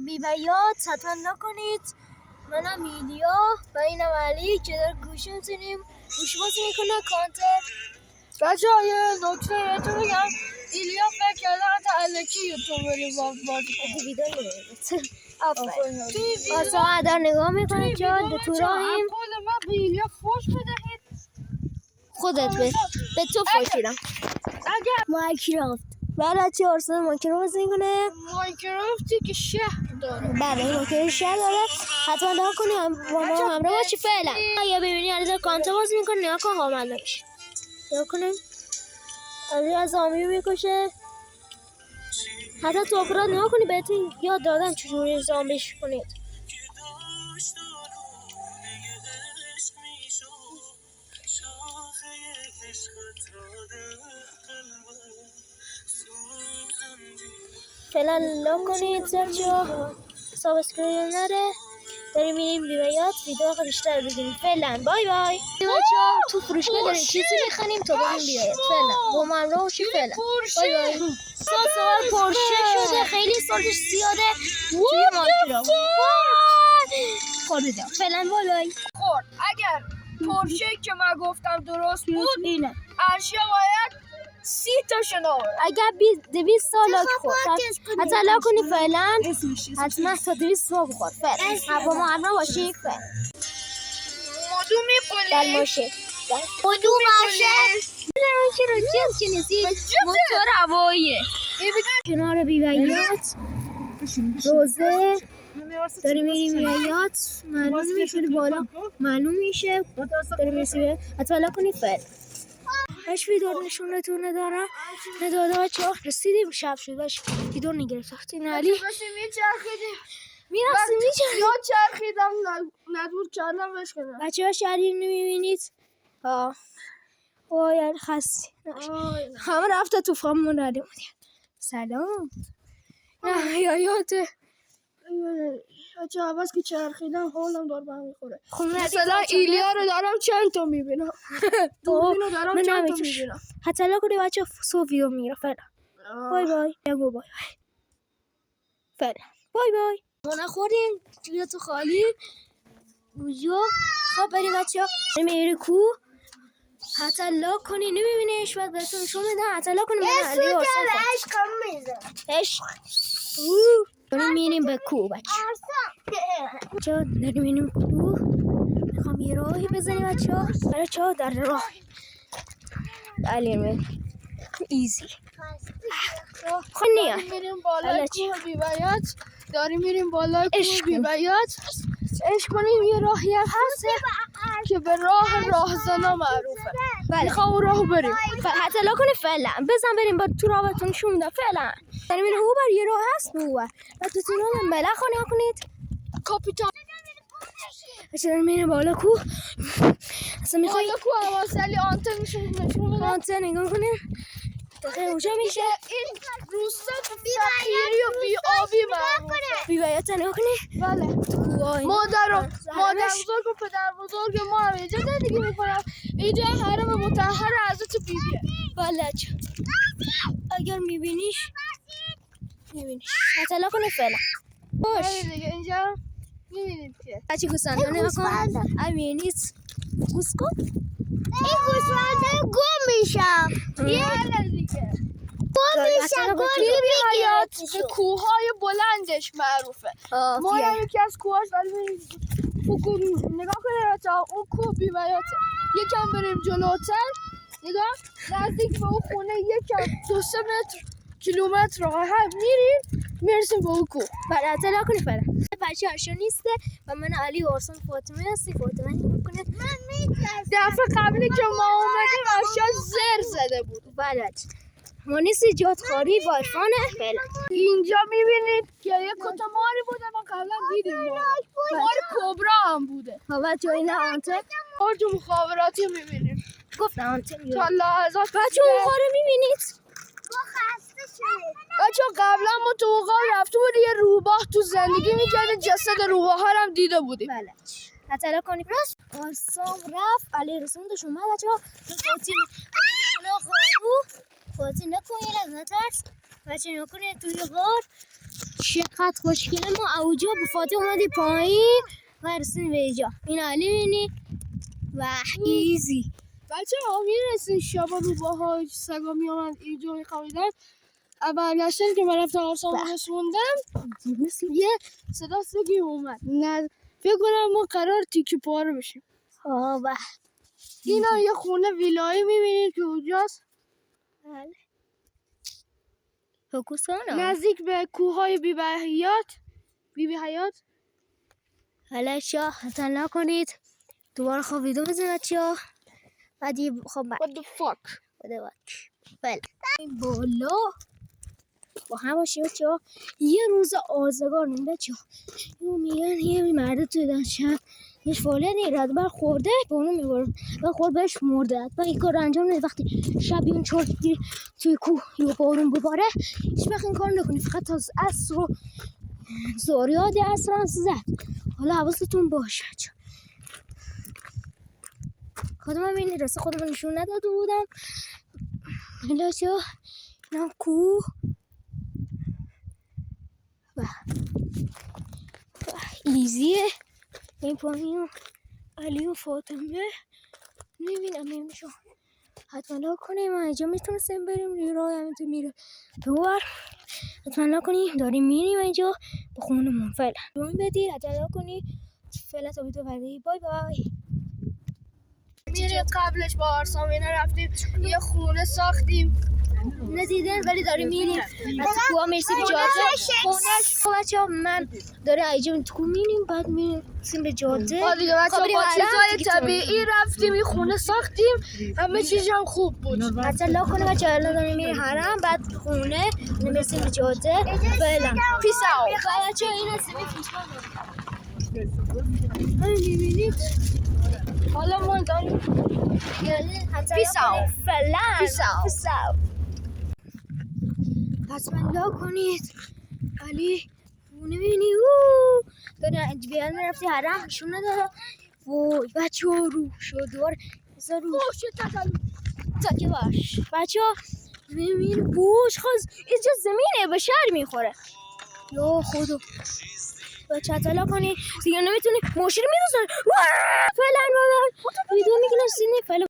بی‌بیات حتما نکنید. منم ایلیا و اینم علی که در گوش میتونیم گوش بازی میکنه کانتر. بچه های نکته بهتون بگم ایلیا فکر کرده حتی علکی یوتیوبری بازی کنه. ویدیو نمیدید آفرین آسا در نگاه میکنید جا تو راهیم. ما به ایلیا فوش بدهید. خودت به تو فوشیدم. اگر مایکرافت بله چه ارسال مایکرافت بازی میکنه. مایکرافتی که شهر داره. بله مایکرافت شهر داره. حتما نگاه کنیم با ما همراه باشی فعلا. یا ببینی علی در کانتر بازی میکنه نگاه کن حامل نمیشه. نگاه کنیم علی از زامبی میکشه. حتی تو اپرات نگاه کنی بهتون یاد دادن چجوری زامبیش کنید. فعلا لاک کنید بچه‌ها سابسکرایب نره. داریم میریم بی‌بیات ویدیو بیشتر بگیریم. فعلا بای بای بچه‌ها. تو فروشگاه داریم چیزی می‌خریم تا بریم بی‌بیات. فعلا با من رو باشید. فعلا بای بای. سوار پورشه شده خیلی سرعتش زیاده توی مایکرافت خورده. فعلا بای بای. خورد اگر پورشه که من گفتم درست بود اینه ارشیا باید 30 تاشون آورد. اگر 200 سال لاک خورد حتی لاک کنی فعلا حتما تا 200 سال بخور. فعلا با ما همراه باشی. فعلا مدومی پولی دلماشه موتور هواییه کنار بی‌بیات روزه داریم میریم بی‌بیات. معلوم نمیشه بالا معلوم میشه داریم میرسیم. حتما لاک کنی فعلا باش ویدیو نشونتون نداره بچه‌ها. رسیدیم شب شد باش ویدیو نگرفت وقتی علی میرسیم یا چرخیدم ندور کردم بهش کنم. بچه‌ها شهری نمیبینید وای خستی همه رفته تو فامون رده بودیم. سلام نه یادته بچه عوض که چرخیدم حالم دار به هم میخوره. خب مثلا ایلیا رو دارم چند تا میبینم. دوربین رو دارم چند تا میبینم. حتی الان کنی بچه سو ویدیو میگیره. فعلا بای بای. بگو بای فعلا بای بای. ما نخوریم توی تو خالی بوجو. خب بریم بچه ها میری کو حتی لاک کنی نمیبینیش بعد بهتون نشون میدم. حتی لاک کنی من علی عشق میزه عشق داریم میریم به کو بچه ها داریم میریم کو. میخوام یه راهی بزنیم بچه ها برای چه ها در راه علی ایزی خب نیا میریم بالای کوه بی‌بیات. داریم میریم بالای کوه بی‌بیات. عشق کنیم یه راهی هست که به راه راهزنا معروفه. میخوام اون راه بریم. حتی لا کنی فعلا بزن بریم با تو راه بهتون نشون میدم. فعلا داریم میریم هو بر یه راه هست هو بعد تو رو ملخ کنید کاپیتان بچه داریم میریم بالا کوه. اصلا میخوای بالا کوه حواسلی آنتن نشون میدم. آنتن نگاه کنیم دقیقه اونجا میشه این روستا فقیری و بی آبی معروفه. بی‌بیات نگاه کنی. بله مادر بزرگ و پدر بزرگ ما هم اینجا زندگی میکنم. اینجا حرم مطهر حضرت بیبیه. بله اگر میبینیش حتی لا کنی فعلا باش دیگه اینجا میبینید که بچه گوسفنده نگاه کن. میبینید گوس کن این گوسفنده گم میشم یه دیگه گم میشم بی‌بیات کوههای بلندش معروفه. ما یکی از کوهاش نگاه کنید بچه‌ها اون کوه بی‌بیاته. یکم بریم جلوتر نگاه نزدیک به اون خونه یکم 2-3 متر کیلومتر راه هم میرسیم به اون کوه. بعد اطلاع کنید فعلا بچه هاشو نیسته و من علی و ارسان فاطمه هستی. فاطمه نگاه کنید دفعه قبلی که ما اومدیم آشا زر زده بود. بله ما نیستی جات خاری با عرفانه. فعلا اینجا میبینید که یه کتا ماری بوده ما قبلا دیدیم. مار کبرا هم بوده. بچه این آنته آرج مخابراتی میبینیم. گفتم آنته تا لحظات بچه اون خاره میبینید بچه قبلا ما تو اوقاب رفته بودی یه روباه تو زندگی میکرده جسد روباه ها هم دیده بودیم. بله اطلاع کنید ارسان رفت علی رسوندش اومد بچه ها فاطمه نکنید از نترس بچه نکنید توی غار چقدر خوشگله. ما اوجا به فاطمه اومدی پایین و رسیدیم به اینجا. این علی بینی و ایزی. بچه ها میرسین شبا روباها سگا میامد اینجا میخوابیدن. برگشتن که من رفتم آسان رسوندم یه صدا سگی اومد. نه فکر کنم ما قرار تیکی پاره بشیم. و اینا یه خونه ویلایی میبینید که اونجاست فوکوسانا نزدیک به کوههای بیبی حیات. حالا چا حتی نکنید دوباره خواب ویدیو بزنید چا بعدی خب What the fuck بده باش. بله این بالا با هم باشیم چا یه روز آزگار نمیده چا میگن یه مرده توی دنشن یه فالینی رد بر خورده به اونو میبارد و خورد بهش مرده و این کار انجام نده. وقتی شبی اون چار توی کوه یا بارون بباره هیچ وقت این کار نکنی. فقط تا عصر رو زوریاد عصر هم زد. حالا حواستون باشه چا خودم این رسه خودم نشون نداده بودم. حالا چا اینم کوه و ایزیه. این پایین علی و فاطمه نمیبینم نمیشون حتما لا کنیم. ما اینجا میتونستیم بریم راه همینطور میره دوبار. حتما لا کنیم داریم میریم اینجا به خونمون. فعلا روی بدی حتما لا کنیم. فعلا تا ویدیو بعدی بای بای. میریم قبلش با آرسامینا رفتیم یه خونه ساختیم ندیدن ولی داریم میریم از کوها مرسی به جاده خونش. بچه ها من داره اینجا تو میریم بعد میرسیم به جاده دیگه بچه ها با چیزای طبیعی رفتیم این خونه ساختیم. همه چیز هم خوب بود. حتی لا کنه بچه ها الان داریم میریم حرم بعد خونه میرسیم به جاده. فعلا پیس اوت. بچه ها این هستی میبینید حالا ما داریم پیس اوت. فعلا پیس اوت. حتما لا کنید. علی نمیبینی داره بیان میرفتی حرم نشون نداره. وای بچه ها رو شد دوباره بذار رو تاکه باش بچه ها میبینی بوش خواست اینجا زمینه به شهر میخوره. یا خودو بچه حتی لا کنید دیگه نمیتونی ماشین میدوزن. فعلا ویدیو میکنه سینی فعلا